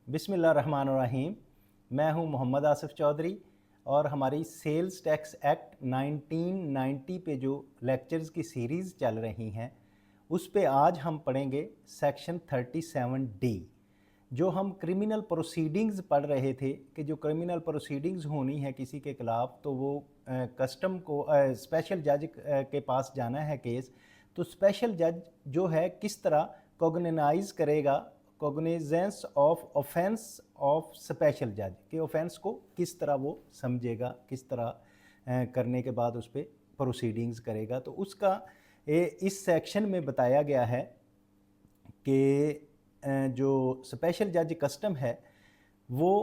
बिस्मिल्लाहिर्रहमानिर्रहीम। मैं हूं मोहम्मद आसिफ चौधरी और हमारी सेल्स टैक्स एक्ट 1990 पे जो लेक्चर्स की सीरीज़ चल रही हैं उस पे आज हम पढ़ेंगे सेक्शन 37D। जो हम क्रिमिनल प्रोसीडिंग्स पढ़ रहे थे कि जो क्रिमिनल प्रोसीडिंग्स होनी है किसी के ख़िलाफ़ तो वो कस्टम को स्पेशल जज के पास जाना है केस, तो स्पेशल जज जो है किस तरह कॉग्निनाइज करेगा cognizance of offence of special जज के ऑफेंस को किस तरह वो समझेगा, किस तरह करने के बाद उस पर प्रोसीडिंग्स करेगा। तो उसका इस सेक्शन में बताया गया है कि जो स्पेशल जज कस्टम है वो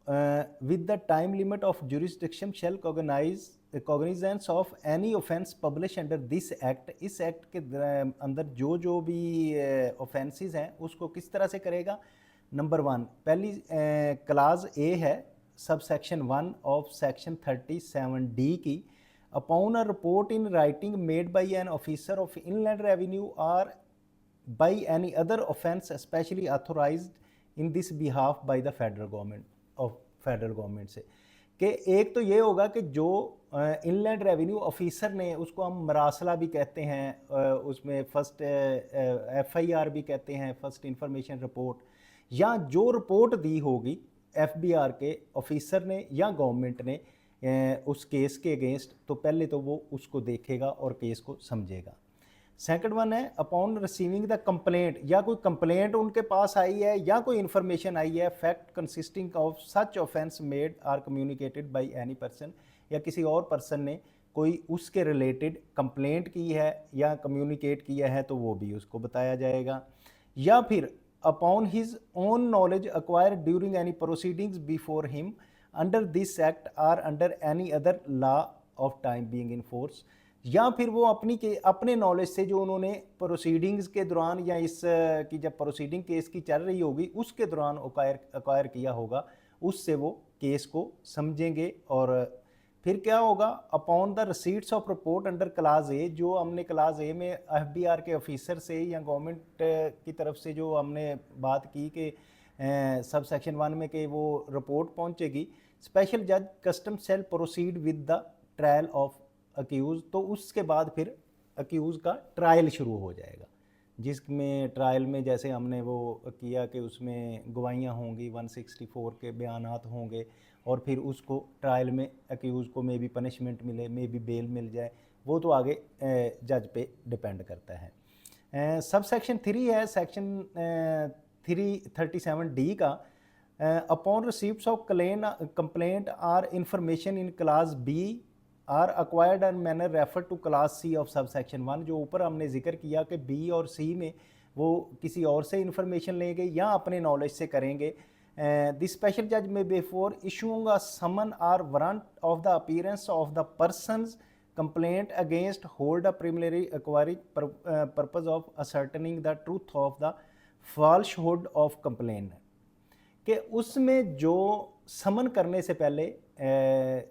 with the time limit of jurisdiction shall cognizance of any offence publish under this act. इस एक्ट के अंदर जो जो भी ऑफेंसेस हैं उसको किस तरह से करेगा। नंबर 1 पहली क्लाज ए है सब सेक्शन 1 ऑफ सेक्शन 37D की, upon a report in writing made by an officer of inland revenue और by any other offense especially authorized in this behalf by the federal government of federal government से कि एक तो ये होगा कि जो इनलैंड रेवेन्यू ऑफिसर ने, उसको हम मरासला भी कहते हैं, उसमें फर्स्ट FIR भी कहते हैं, फर्स्ट इंफॉर्मेशन रिपोर्ट, या जो रिपोर्ट दी होगी FBR के ऑफिसर ने या गवर्नमेंट ने उस केस के अगेंस्ट, तो पहले तो वो उसको देखेगा और केस को समझेगा। सेकंड वन है अपॉन रिसीविंग द कंप्लेंट, या कोई कंप्लेंट उनके पास आई है या कोई इन्फॉर्मेशन आई है fact consisting of such offence made or communicated by any person, या किसी और पर्सन ने कोई उसके रिलेटेड कंप्लेंट की है या कम्युनिकेट किया है तो वो भी उसको बताया जाएगा। या फिर upon his own knowledge acquired during any proceedings before him under this act or under any other law of time being in force, या फिर वो अपने नॉलेज से जो उन्होंने प्रोसीडिंग्स के दौरान या इस की जब प्रोसीडिंग केस की चल रही होगी उसके दौरान अक्वायर किया होगा, उससे वो केस को समझेंगे। और फिर क्या होगा, upon the receipts of report under class ए, जो हमने क्लास ए में FBR के ऑफिसर से या गवर्नमेंट की तरफ से जो हमने बात की कि सब सेक्शन 1 में कि वो रिपोर्ट पहुंचेगी, स्पेशल जज custom cell proceed with the trial of accuse, तो उसके बाद फिर अक्यूज़ का ट्रायल शुरू हो जाएगा, जिसमें ट्रायल में जैसे हमने वो किया कि उसमें गवाहियाँ होंगी, 164 के बयानात होंगे, और फिर उसको ट्रायल में अक्यूज़ को मे बी पनिशमेंट मिले, मे बी बेल मिल जाए, वो तो आगे जज पे डिपेंड करता है। सब सेक्शन 3 है सेक्शन 337D का, upon receipts of complaint or information in class B or acquired and manner refer to class C of sub section 1। जो ऊपर हमने जिक्र किया कि B और C में वो किसी और से इंफॉर्मेशन लेंगे या अपने नॉलेज से करेंगे। द स्पेशल जज may before issuing a summon or warrant of the appearance of the persons complaint against hold a preliminary inquiry purpose of ascertaining the truth of the falsehood of complaint, कि उसमें जो समन करने से पहले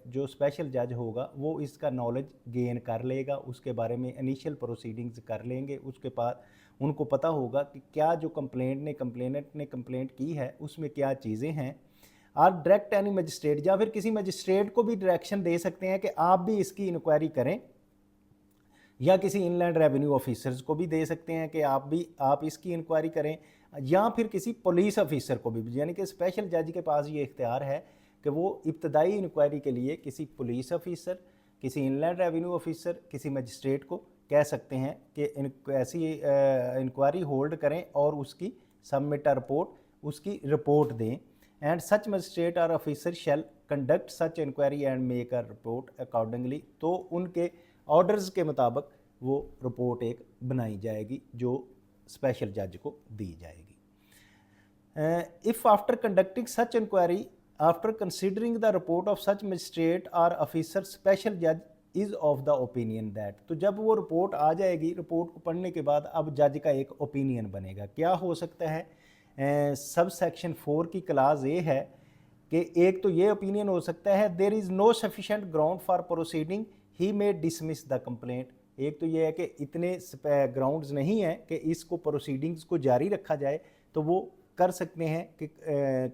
जो special जज होगा वो इसका नॉलेज गेन कर लेगा, उसके बारे में इनिशियल प्रोसीडिंग्स कर लेंगे, उसके बाद उनको पता होगा कि क्या जो कंप्लेनेंट ने कंप्लेंट की है उसमें क्या चीज़ें हैं। और डायरेक्ट एनी मजिस्ट्रेट, या फिर किसी मजिस्ट्रेट को भी डायरेक्शन दे सकते हैं कि आप भी इसकी इंक्वायरी करें, या किसी इनलैंड रेवेन्यू ऑफिसर्स को भी दे सकते हैं कि आप इसकी इंक्वायरी करें, या फिर किसी पुलिस ऑफिसर को भी, यानी कि स्पेशल जज के पास ये इख्तियार है कि वो इब्तदाई इंक्वायरी के लिए किसी पुलिस ऑफिसर, किसी इनलैंड रेवेन्यू ऑफिसर, किसी मजिस्ट्रेट को कह सकते हैं कि ऐसी इंक्वायरी होल्ड करें और उसकी सबमिट रिपोर्ट, उसकी रिपोर्ट दें। एंड सच मजिस्ट्रेट और officer shall conduct such inquiry and make a report accordingly, तो उनके ऑर्डर्स के मुताबिक वो रिपोर्ट एक बनाई जाएगी जो स्पेशल जज को दी जाएगी। If after conducting such inquiry after considering the report of such magistrate और ऑफिसर स्पेशल जज is of the opinion that, तो जब वो रिपोर्ट आ जाएगी, रिपोर्ट को पढ़ने के बाद अब जज का एक ओपिनियन बनेगा। क्या हो सकता है, सब सेक्शन 4 की क्लास ए है कि एक तो ये ओपिनियन हो सकता है there is no sufficient ground for proceeding he may dismiss the complaint, एक तो ये है कि इतने ग्राउंड्स नहीं हैं कि इसको प्रोसीडिंग्स को जारी रखा जाए, तो वो कर सकते हैं कि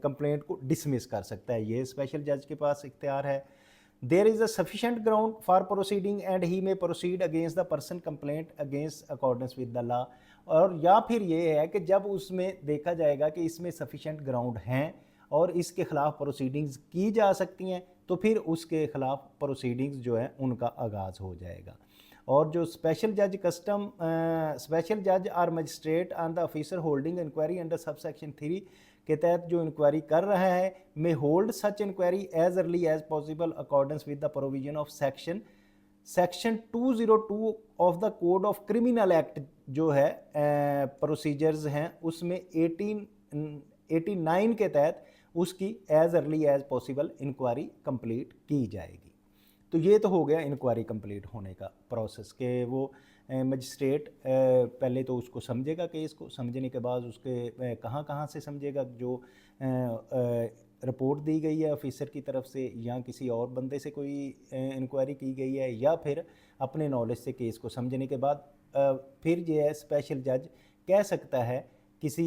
कंप्लेंट को डिसमिस कर सकता है, ये स्पेशल जज के पास इख्तियार है। There is a sufficient ground for proceeding and he may proceed against the person complaint against accordance with the law. और या फिर ये है कि जब उसमें देखा जाएगा कि इसमें सफिशेंट ग्राउंड हैं और इसके खिलाफ प्रोसीडिंग्स की जा सकती हैं, तो फिर उसके खिलाफ प्रोसीडिंग्स जो है उनका आगाज़ हो जाएगा। और जो स्पेशल जज कस्टम स्पेशल जज और magistrate on the officer holding inquiry under sub section 3 के तहत जो इंक्वायरी कर रहा है may hold such inquiry as early as possible accordance with the provision of section 202 of the code of criminal act जो है प्रोसीजर्स हैं उसमें 1889 के तहत उसकी एज अर्ली एज पॉसिबल इंक्वायरी कंप्लीट की जाएगी। तो ये तो हो गया इंक्वायरी कंप्लीट होने का प्रोसेस के वो मजिस्ट्रेट पहले तो उसको समझेगा केस को, समझने के बाद उसके कहाँ से समझेगा, जो रिपोर्ट दी गई है ऑफिसर की तरफ से या किसी और बंदे से कोई इंक्वायरी की गई है या फिर अपने नॉलेज से केस को समझने के बाद फिर जो है स्पेशल जज कह सकता है किसी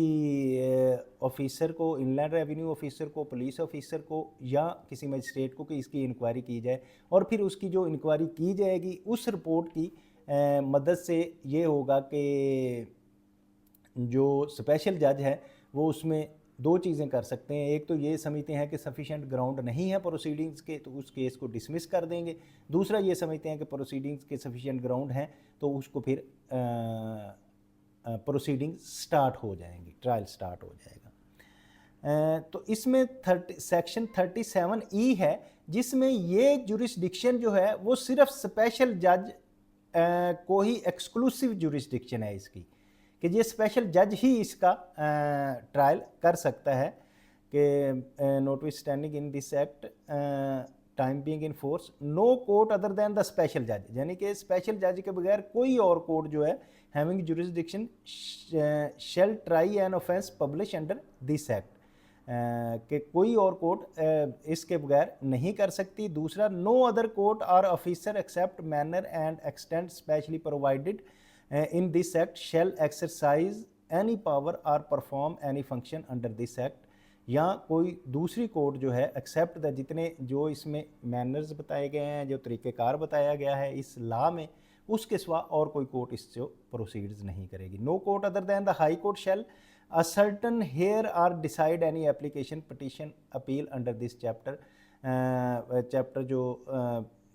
ऑफिसर को, इनलैंड रेवेन्यू ऑफिसर को, पुलिस ऑफिसर को या किसी मजिस्ट्रेट को कि इसकी इंक्वायरी की जाए। और फिर उसकी जो इंक्वायरी की जाएगी उस रिपोर्ट की मदद से ये होगा कि जो स्पेशल जज है वो उसमें दो चीज़ें कर सकते हैं। एक तो ये समझते हैं कि सफिशेंट ग्राउंड नहीं है प्रोसीडिंग्स के तो उस केस को डिसमिस कर देंगे। दूसरा ये समझते हैं कि प्रोसीडिंग्स के सफिशेंट ग्राउंड हैं तो उसको फिर प्रोसीडिंग स्टार्ट हो जाएंगी, ट्रायल स्टार्ट हो जाएगा। तो इसमें सेक्शन 37E है जिसमें ये जुरिस्डिक्शन जो है वो सिर्फ स्पेशल जज को ही एक्सक्लूसिव जुरिस्डिक्शन है इसकी, कि ये स्पेशल जज ही इसका ट्रायल कर सकता है कि notwithstanding in this act time being in force no court other than the special जज, यानी कि स्पेशल जज के बगैर कोई और कोर्ट जो है having jurisdiction shall try an offence publish under this act, कि कोई और कोर्ट इसके बगैर नहीं कर सकती। दूसरा नो अदर कोर्ट और officer except manner and extent specially provided in this act shall exercise any power or perform any function under this act, या कोई दूसरी कोर्ट जो है एक्सेप्ट द जितने जो इसमें मैनर्स बताए गए हैं, जो तरीक़ेकार बताया गया है इस लॉ में, उसके सिवा और कोई कोर्ट इससे प्रोसीड्स नहीं करेगी। No court other than the high court shall ascertain hear or decide any application petition appeal under this chapter जो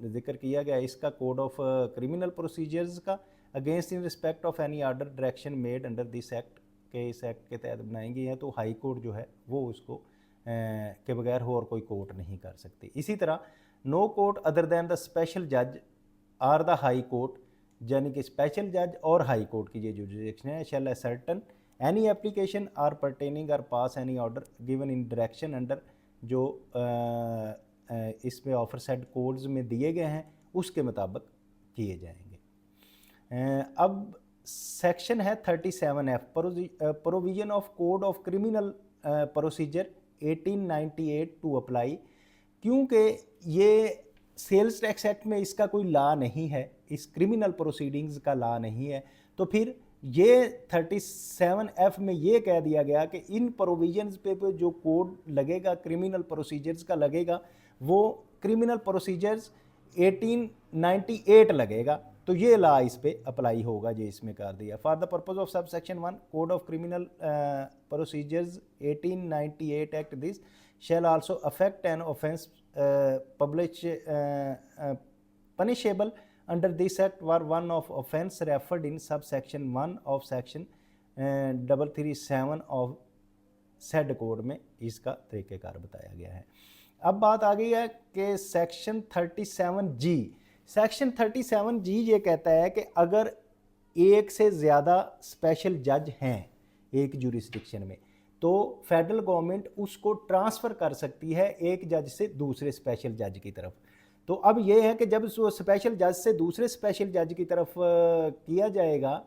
जिक्र किया गया इसका कोड ऑफ क्रिमिनल प्रोसीजर्स का against in respect of any order direction made under this act के इस act के तहत बनाई गई हैं, तो हाई कोर्ट जो है वो उसको के बगैर हो और कोई कोर्ट नहीं कर सकती। इसी तरह no court other than the special जज आर द हाई कोर्ट, यानी कि स्पेशल जज और हाई कोर्ट की ये जुरिस्डिक्शन है, shall ascertain any application or pertaining or pass any order given in direction under जो इसमें ऑफर सेट कोड्स में दिए गए हैं उसके मुताबिक किए जाएंगे। अब सेक्शन है 37F provision of code of criminal procedure 1898 to apply, क्योंकि ये सेल्स टैक्स एक्ट में इसका कोई लॉ नहीं है, इस क्रिमिनल प्रोसीडिंग्स का लॉ नहीं है, तो फिर ये 37F में ये कह दिया गया कि इन प्रोविजंस पे जो कोड लगेगा क्रिमिनल प्रोसीजर्स का लगेगा वो क्रिमिनल प्रोसीजर्स 1898 लगेगा, तो ये लॉ इस पे अप्लाई होगा, ये इसमें कर दिया। For the purpose of sub section 1 code of criminal procedures 1898 act this shell also affect N offence publish punishable under this act were one of offence referred in subsection 1 of section 337 of said code में इसका तरीक़ेकार बताया गया है। अब बात आ गई है कि सेक्शन 37G, सेक्शन 37G ये कहता है कि अगर एक से ज़्यादा स्पेशल जज हैं एक जुरिस्डिक्शन में तो फेडरल गवर्नमेंट उसको ट्रांसफ़र कर सकती है एक जज से दूसरे स्पेशल जज की तरफ। तो अब ये है कि जब वो स्पेशल जज से दूसरे स्पेशल जज की तरफ किया जाएगा,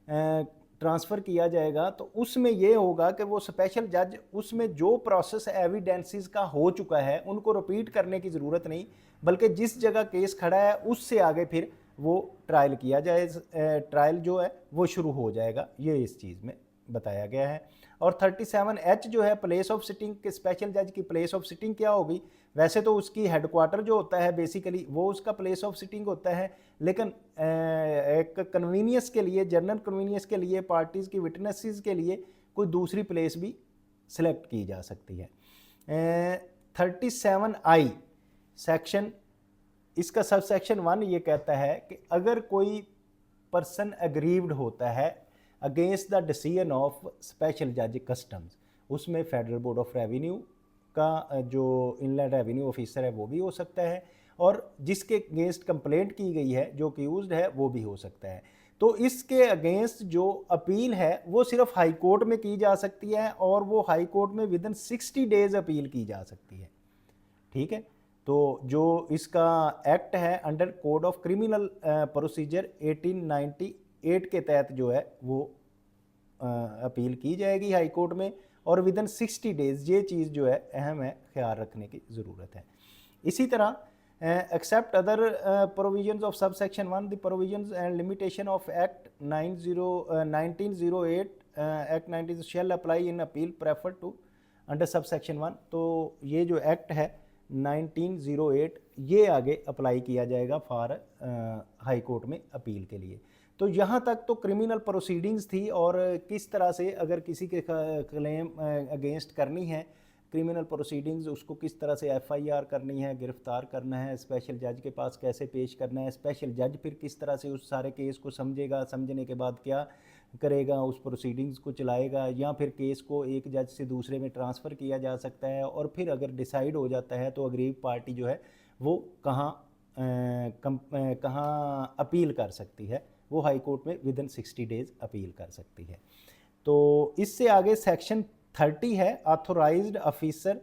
ट्रांसफ़र किया जाएगा, तो उसमें ये होगा कि वो स्पेशल जज उसमें जो प्रोसेस एविडेंसेस का हो चुका है उनको रिपीट करने की ज़रूरत नहीं, बल्कि जिस जगह केस खड़ा है उससे आगे फिर वो ट्रायल किया जाए, ट्रायल जो है वो शुरू हो जाएगा, ये इस चीज़ में बताया गया है। और 37H जो है प्लेस ऑफ सिटिंग के, स्पेशल जज की प्लेस ऑफ सिटिंग क्या होगी? वैसे तो उसकी हेडक्वार्टर जो होता है बेसिकली वो उसका प्लेस ऑफ सिटिंग होता है, लेकिन एक कन्वीनियंस के लिए, जनरल कन्वीनियंस के लिए, पार्टीज़ की विटनेसेस के लिए कोई दूसरी प्लेस भी सिलेक्ट की जा सकती है। 37I सेक्शन, इसका सब सेक्शन 1 ये कहता है कि अगर कोई पर्सन एग्रीव्ड होता है against the decision of special जज कस्टम्स, उसमें फेडरल बोर्ड ऑफ रेवेन्यू का जो इनलैंड रेवेन्यू ऑफिसर है वो भी हो सकता है, और जिसके अगेंस्ट कंप्लेंट की गई है, जो अक्यूज्ड है, वो भी हो सकता है। तो इसके अगेंस्ट जो अपील है वो सिर्फ हाई कोर्ट में की जा सकती है, और वो हाई कोर्ट में विद इन 60 डेज अपील की जा सकती है। ठीक है, तो जो इसका एक्ट है under code of criminal procedure 1898 के तहत जो है वो अपील की जाएगी हाई कोर्ट में, और विद इन 60 डेज, ये चीज़ जो है अहम है, ख्याल रखने की ज़रूरत है। इसी तरह except other provisions of sub section 1 the provisions and limitation of act 1908 act 19 shall apply in appeal prefer to under sub section 1। तो ये जो एक्ट है 1908 ये आगे अप्लाई किया जाएगा फॉर हाई कोर्ट में अपील के लिए। तो यहाँ तक तो क्रिमिनल प्रोसीडिंग्स थी, और किस तरह से अगर किसी के क्लेम अगेंस्ट करनी है क्रिमिनल प्रोसीडिंग्स, उसको किस तरह से एफआईआर करनी है, गिरफ्तार करना है, स्पेशल जज के पास कैसे पेश करना है, स्पेशल जज फिर किस तरह से उस सारे केस को समझेगा, समझने के बाद क्या करेगा, उस प्रोसीडिंग्स को चलाएगा, या फिर केस को एक जज से दूसरे में ट्रांसफ़र किया जा सकता है, और फिर अगर डिसाइड हो जाता है तो अग्रीव पार्टी जो है वो कहाँ अपील कर सकती है, वो हाई कोर्ट में विद इन 60 डेज अपील कर सकती है। तो इससे आगे सेक्शन 30 है authorised officer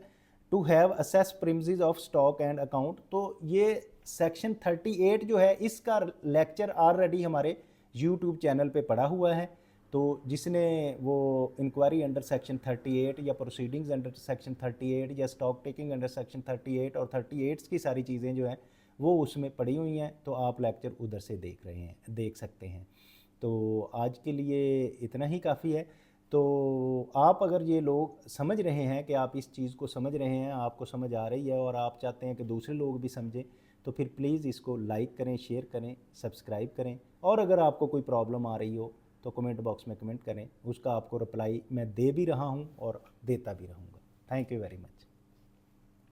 to have access premises of stock and account. तो ये सेक्शन 38 जो है इसका लेक्चर ऑलरेडी हमारे यूट्यूब चैनल पे पड़ा हुआ है, तो जिसने वो इंक्वायरी अंडर सेक्शन 38 या प्रोसीडिंग्स अंडर सेक्शन 38 या स्टॉक टेकिंग अंडर सेक्शन 38 और 38 की सारी चीज़ें जो हैं वो उसमें पड़ी हुई हैं, तो आप लेक्चर उधर से देख सकते हैं। तो आज के लिए इतना ही काफ़ी है। तो आप अगर ये लोग समझ रहे हैं कि आप इस चीज़ को समझ रहे हैं, आपको समझ आ रही है, और आप चाहते हैं कि दूसरे लोग भी समझें, तो फिर प्लीज़ इसको लाइक करें, शेयर करें, सब्सक्राइब करें। और अगर आपको कोई प्रॉब्लम आ रही हो तो कमेंट बॉक्स में कमेंट करें, उसका आपको रिप्लाई मैं दे भी रहा हूँ और देता भी रहूँगा। Thank you very much.